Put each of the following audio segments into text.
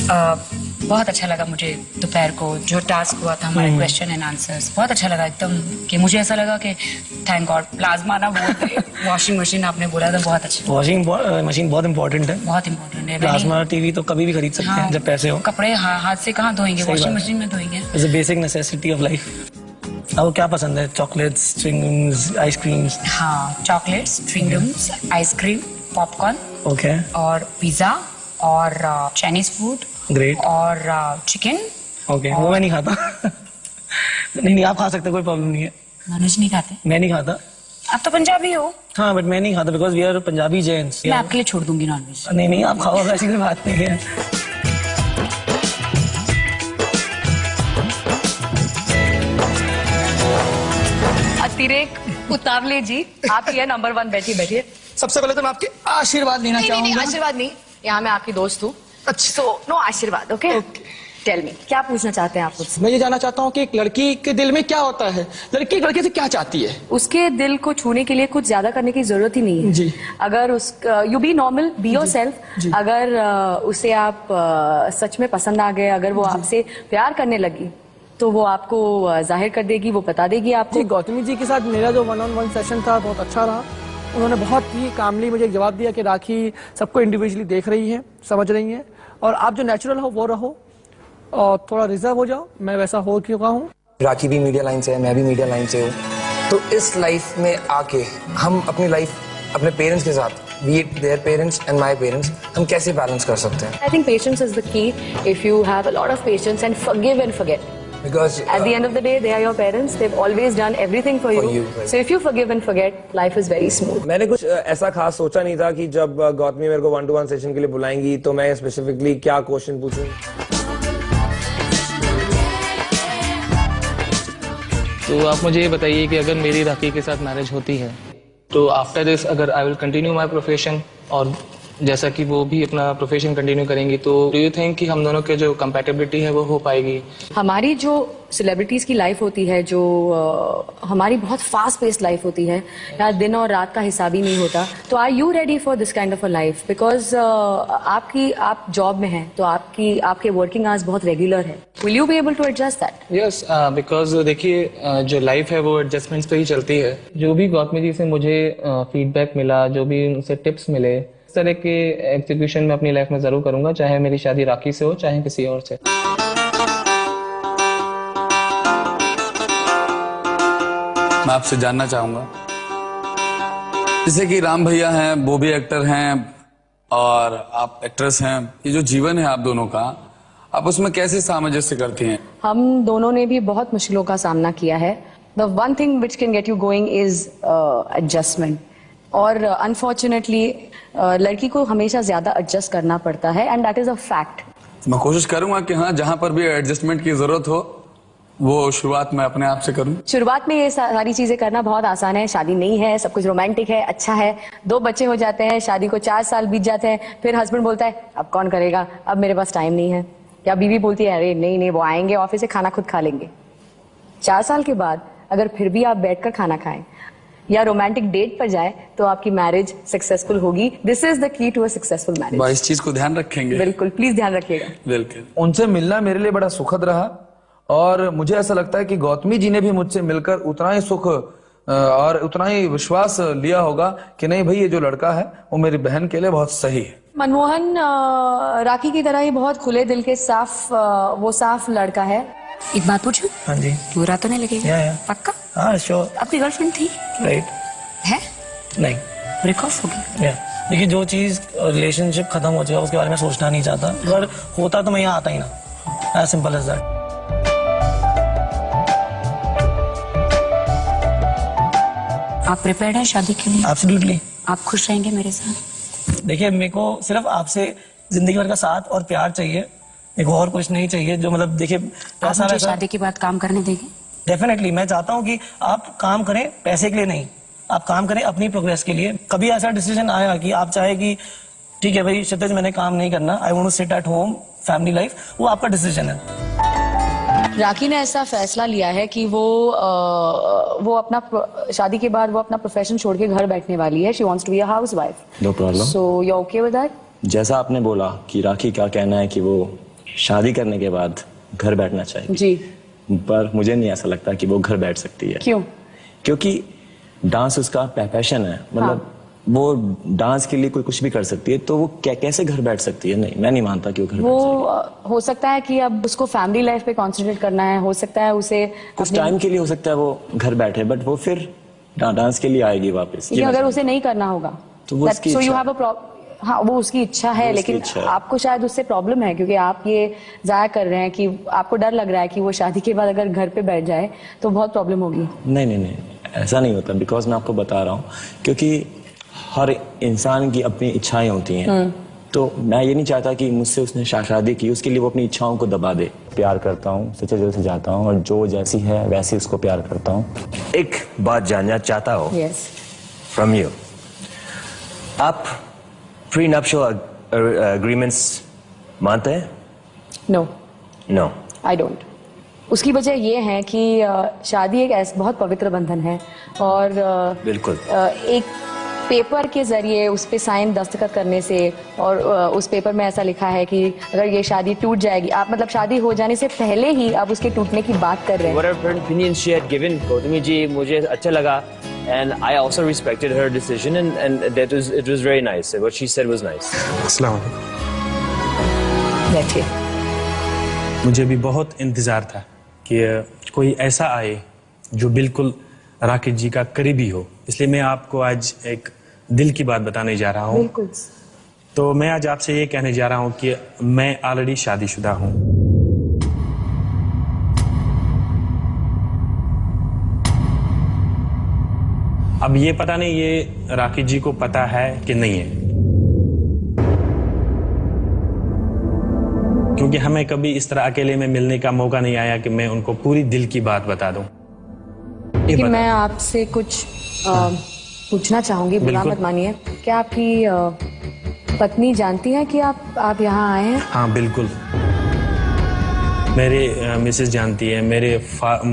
बहुत अच्छा लगा मुझे दोपहर को जो टास्क हुआ था हमारे क्वेश्चन एंड आंसर्स, बहुत अच्छा लगा एकदम कि मुझे ऐसा लगा कि थैंक गॉड प्लाज्मा ना बोलते वॉशिंग मशीन आपने बोला था, बहुत अच्छा। वॉशिंग मशीन बहुत इंपॉर्टेंट है, बहुत इंपॉर्टेंट है। प्लाज्मा टीवी तो कभी भी खरीद सकते हैं जब पैसे हो। कपड़े हाथ से कहाँ धोएंगे, वॉशिंग मशीन में धोएंगे। It's a basic necessity of life. आपको क्या पसंद है? Chocolates, chewing gums, ice creams? हाँ, chocolates, chewing gums, ice cream, popcorn, okay, और पिज्जा और चाइनीज फूड, ग्रेट, और चिकन। ओके, वो मैं नहीं खाता। नहीं, आप खा सकते, कोई प्रॉब्लम नहीं है। नॉनवेज नहीं खाते? मैं नहीं खाता। आप तो पंजाबी हो। हाँ, बट मैं नहीं खाता because we are Punjabi gents. मैं आपके लिए छोड़ दूंगी नॉनवेज। नहीं, आप खाओ, ऐसी कोई बात नहीं है। अतिरेक उतावले जी, आप ये नंबर 1 बैठिए। सबसे पहले तो मैं आपके आशीर्वाद लेना चाहूंगा। नहीं, आशीर्वाद नहीं, यहाँ मैं आपकी दोस्त हूँ। अच्छा, तो नो आशीर्वाद। ओके, टेल मी, क्या पूछना चाहते हैं आप मुझसे? मैं ये जानना चाहता हूँ कि एक लड़की के दिल में क्या होता है, लड़की एक लड़के से क्या चाहती है? उसके दिल को छूने के लिए कुछ ज्यादा करने की जरूरत ही नहीं है जी। अगर you B normal, be your self. अगर उसे आप सच में पसंद आ गए, अगर वो आपसे प्यार करने लगी तो वो आपको जाहिर कर देगी, वो बता देगी आपको। गौतमी जी के साथ मेरा जो 1-on-1 सेशन था बहुत अच्छा रहा। उन्होंने बहुत ही कामली मुझे एक जवाब दिया कि राखी सबको इंडिविजुअली देख रही है, समझ रही है, और आप जो नेचुरल हो वो रहो और थोड़ा रिजर्व हो जाओ। मैं वैसा हो चुका हूँ। राखी भी मीडिया लाइन से है, मैं भी मीडिया लाइन से हूँ, तो इस लाइफ में आके हम अपनी लाइफ अपने पेरेंट्स के साथ, be it their parents and my parents, हम कैसे बैलेंस कर सकते हैं? I think patience is the key. If you have a lot of patience and forgive and forget. Because at the end of the day, they are your parents. They've always done everything for you. Right. So if you forgive and forget, life is very smooth. मैंने कुछ ऐसा खास सोचा नहीं था कि जब गौतमी मेरे को 1-to-1 सेशन के लिए बुलाएंगी तो मैं स्पेसिफिकली क्या क्वेश्चन पूछूं। तो आप मुझे ये बताइए कि अगर मेरी राखी के साथ मैरिज होती है तो आफ्टर दिस अगर I will continue my profession और जैसा कि वो भी अपना प्रोफेशन कंटिन्यू करेंगी, तो डू यू थिंक कि हम दोनों के जो कंपैटिबिलिटी है वो हो पाएगी? हमारी जो सेलिब्रिटीज की लाइफ होती है, जो हमारी बहुत फास्ट पेस्ड लाइफ होती है, यहाँ दिन और रात का हिसाब ही नहीं होता, तो are you ready for this kind of a life? Because आप जॉब में हैं तो आपके वर्किंग आवर्स बहुत रेगुलर है। Will you be able to adjust that? Yes, because देखिए जो लाइफ है वो एडजस्टमेंट्स पे ही चलती है। जो भी गौतमी जी से मुझे फीडबैक मिला, जो भी उनसे टिप्स मिले, इस तरह के एग्जीक्यूशन में अपनी लाइफ में जरूर करूंगा, चाहे मेरी शादी राखी से हो चाहे किसी और से। मैं आपसे जानना चाहूंगा, जैसे कि राम भैया हैं, वो भी एक्टर हैं और आप एक्ट्रेस हैं, ये जो जीवन है आप दोनों का, आप उसमें कैसे सामंजस्य करती हैं? हम दोनों ने भी बहुत मुश्किलों का सामना किया है। The one thing which can get you going is adjustment, और अनफॉर्चुनेटली लड़की को हमेशा ज्यादा एडजस्ट करना पड़ता है, and that is a fact. मैं कोशिश करूंगा कि हाँ, जहां पर भी एडजस्टमेंट की जरूरत हो वो शुरुआत मैं अपने आप से करूं। शुरुआत में ये सारी चीजें करना बहुत आसान है, शादी नहीं है, सब कुछ रोमांटिक है, अच्छा है, 2 बच्चे हो जाते हैं, शादी को 4 साल बीत जाते हैं, फिर हस्बैंड बोलता है अब कौन करेगा, अब मेरे पास टाइम नहीं है, या बीवी बोलती है अरे नहीं वो आएंगे ऑफिस से, खाना खुद खा लेंगे। 4 साल के बाद अगर फिर भी आप बैठकर खाना खाएं या रोमांटिक डेट पर जाए तो आपकी मैरिज सक्सेसफुल होगी। This is the key to a successful marriage. इस चीज को ध्यान रखेंगे। बिल्कुल, प्लीज ध्यान रखिएगा। बिल्कुल। उनसे मिलना मेरे लिए बड़ा सुखद रहा और मुझे ऐसा लगता है कि गौतमी जी ने भी मुझसे मिलकर उतना ही सुख और उतना ही विश्वास लिया होगा कि नहीं भाई, ये जो लड़का है वो मेरी बहन के लिए बहुत सही है। मनमोहन राखी की तरह ही बहुत खुले दिल के साफ लड़का है। एक बात पूछूं? हाँ जी। बुरा तो नहीं लगेगा? पक्का? हाँ, श्योर। आपकी गर्लफ्रेंड थी? राइट। है? नहीं, ब्रेक ऑफ हो गया। देखिए, जो चीज रिलेशनशिप खत्म हो जाए उसके बारे में सोचना नहीं चाहता, अगर होता तो मैं यहाँ आता ही ना। As simple as that. आप प्रिपेयर्ड हैं शादी के लिए? एब्सोल्युटली। आप खुश रहेंगे मेरे साथ? देखिए, मेरे को सिर्फ आपसे जिंदगी भर का साथ और प्यार चाहिए, मेरे को और कुछ नहीं चाहिए। जो मतलब देखिए, आप मुझे शादी के बाद काम करने देंगे? डेफिनेटली। मैं चाहता हूँ कि आप काम करें पैसे के लिए नहीं, आप काम करें अपनी प्रोग्रेस के लिए। कभी ऐसा डिसीजन आया कि आप चाहे कि ठीक है भाई क्षितिज, मैंने काम नहीं करना, I want to sit at home, family life, वो आपका डिसीजन है। राखी ने ऐसा फैसला लिया है कि वो अपना शादी के बाद वो अपना प्रोफेशन छोड़ के घर बैठने वाली है। She wants to be a housewife. No problem. So you okay with that? जैसा आपने बोला कि राखी क्या कहना है कि वो शादी करने के बाद घर बैठना चाहिए जी। पर मुझे नहीं ऐसा लगता कि वो घर बैठ सकती है। क्यों? क्योंकि डांस उसका पैशन है, मतलब वो डांस के लिए कोई कुछ भी कर सकती है, तो वो कैसे घर बैठ सकती है? नहीं, मैं नहीं मानता कि वो घर बैठ सकती है। हो सकता है कि अब उसको फैमिली लाइफ पे कॉन्सेंट्रेट करना है, हो सकता है उसे कुछ टाइम के लिए हो सकता है वो घर बैठे, बट वो फिर डांस के लिए आएगी वापस। लेकिन अगर उसे नहीं करना होगा तो वो उसकी इच्छा। हाँ, वो उसकी इच्छा है, लेकिन आपको शायद उससे प्रॉब्लम है क्योंकि आप ये जाया कर रहे हैं कि आपको डर लग रहा है कि वो शादी के बाद अगर घर पे बैठ जाए तो बहुत प्रॉब्लम होगी। नहीं नहीं नहीं, ऐसा नहीं होता, बिकॉज मैं आपको बता रहा हूँ क्योंकि हर इंसान की अपनी इच्छाएं होती हैं। तो मैं ये नहीं चाहता कि मुझसे उसने शादी की उसके लिए वो अपनी इच्छाओं को दबा दे। प्यार करता हूँ, सच्चे दिल से जाता हूँ और जो जैसी है वैसी उसको प्यार करता हूँ। एक बात जानना चाहता हूँ फ्रॉम यू, आप प्री नप्शुअल एग्रीमेंट्स मानते हैं? No no, I don't. उसकी वजह ये है कि शादी एक बहुत पवित्र बंधन है और बिल्कुल एक पेपर के जरिए उस पे साइन दस्तखत करने से और उस पेपर में ऐसा लिखा है कि अगर ये शादी टूट जाएगी, आप मतलब शादी हो जाने से पहले ही आप उसके टूटने की बात कर रहे हैं। Whatever opinion she had given, Gautami जी, मुझे अच्छा लगा and I also respected her decision and it was very nice. What she said was nice. अस्सलाम बैठिए। मुझे भी बहुत इंतजार था कि कोई ऐसा आए जो बिल्कुल राकेश जी का करीबी हो, इसलिए मैं आपको आज एक दिल की बात बताने जा रहा हूँ। बिल्कुल। तो मैं आज आपसे ये कहने जा रहा हूँ कि मैं ऑलरेडी शादीशुदा हूँ। अब ये पता नहीं ये राकेश जी को पता है कि नहीं है, क्योंकि हमें कभी इस तरह अकेले में मिलने का मौका नहीं आया कि मैं उनको पूरी दिल की बात बता दूं। कि मैं आपसे कुछ पूछना चाहूंगी, बुरा मत मानिए। क्या आपकी पत्नी जानती है कि आप यहाँ आए हैं? हाँ बिल्कुल, मेरे मिसेस जानती है, मेरे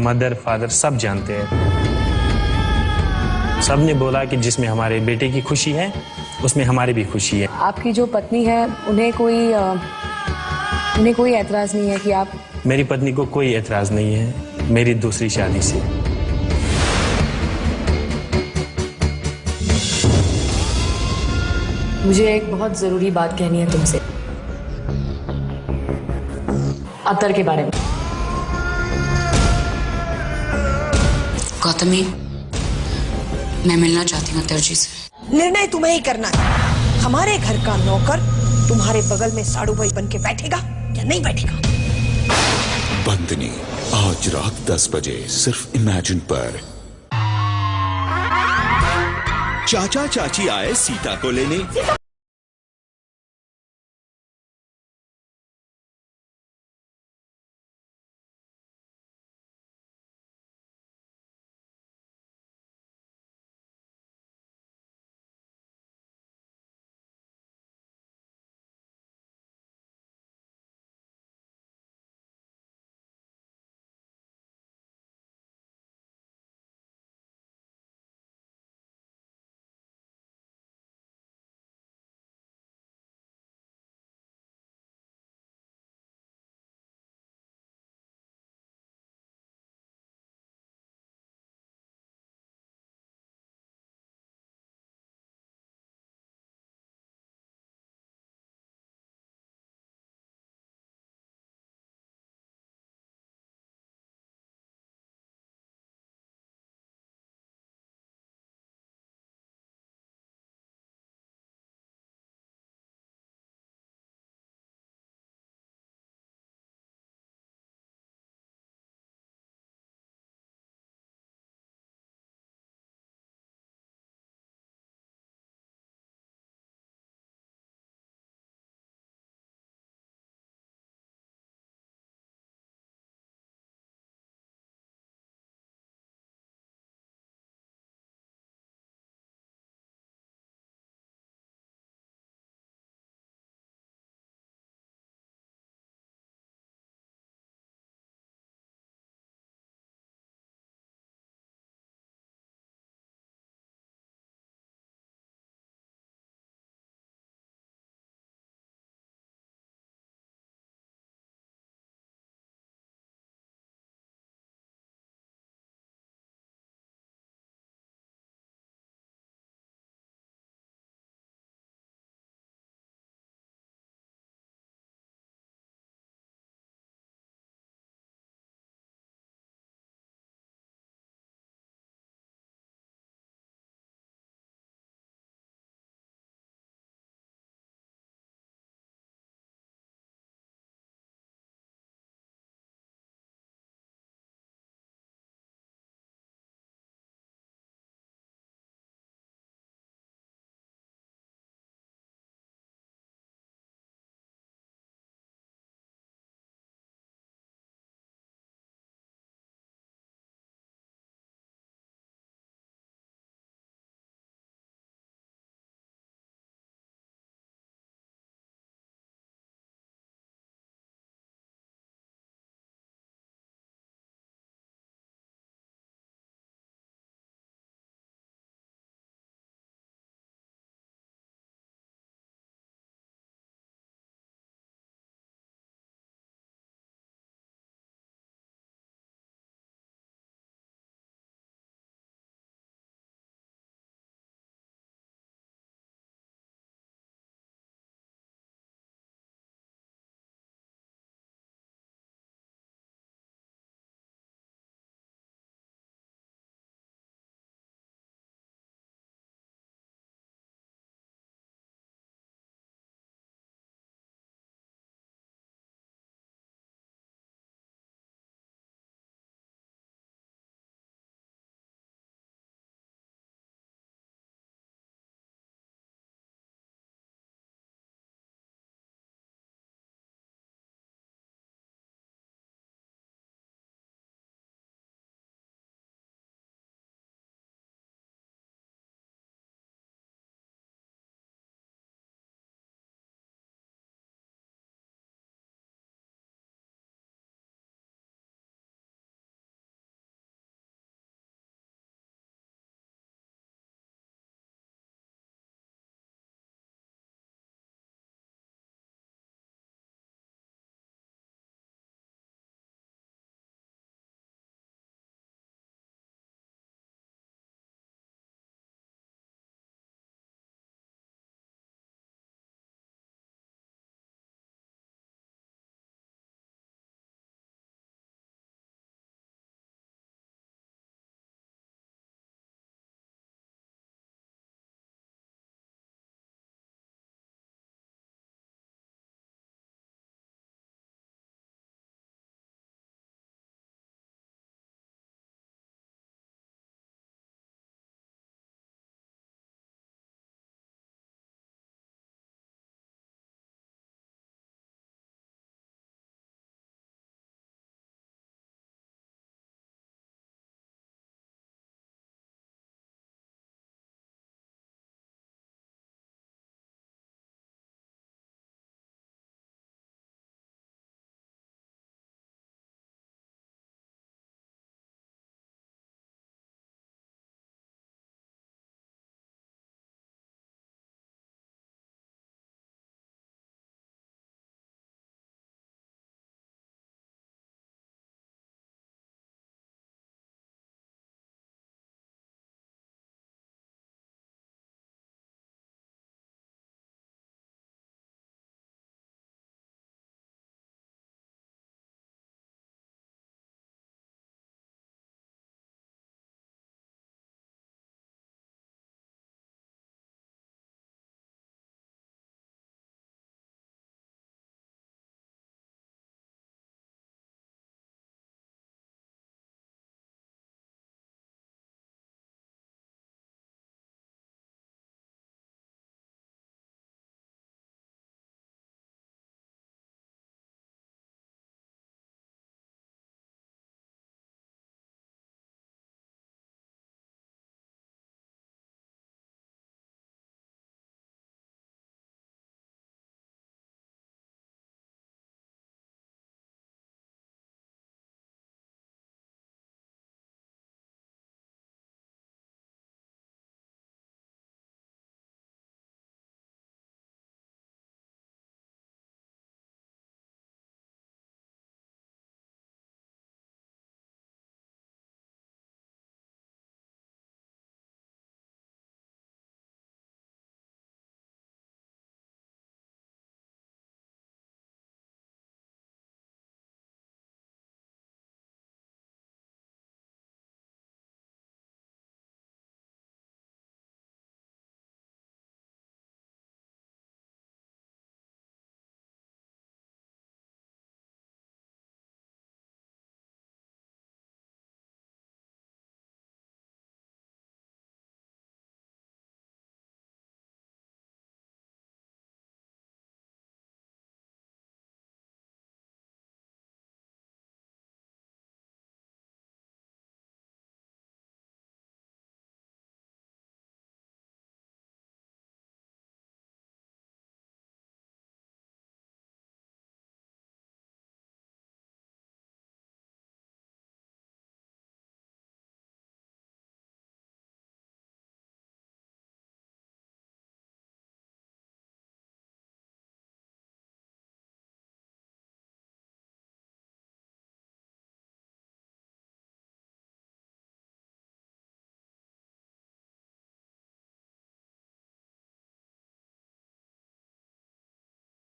मदर फादर सब जानते हैं। सब ने बोला कि जिसमें हमारे बेटे की खुशी है उसमें हमारी भी खुशी है। आपकी जो पत्नी है उन्हें कोई एतराज नहीं है कि आप? मेरी पत्नी को कोई एतराज नहीं है मेरी दूसरी शादी से। मुझे एक बहुत जरूरी बात कहनी है तुमसे, अतर के बारे में। गौतमी, मैं मिलना चाहती हूँ अतर जी से। निर्णय तुम्हें ही करना है। हमारे घर का नौकर तुम्हारे बगल में साड़ू भाई बन के बैठेगा या नहीं बैठेगा? बंदनी आज रात 10 बजे सिर्फ इमेजिन पर। चाचा चाची आए सीता को लेने।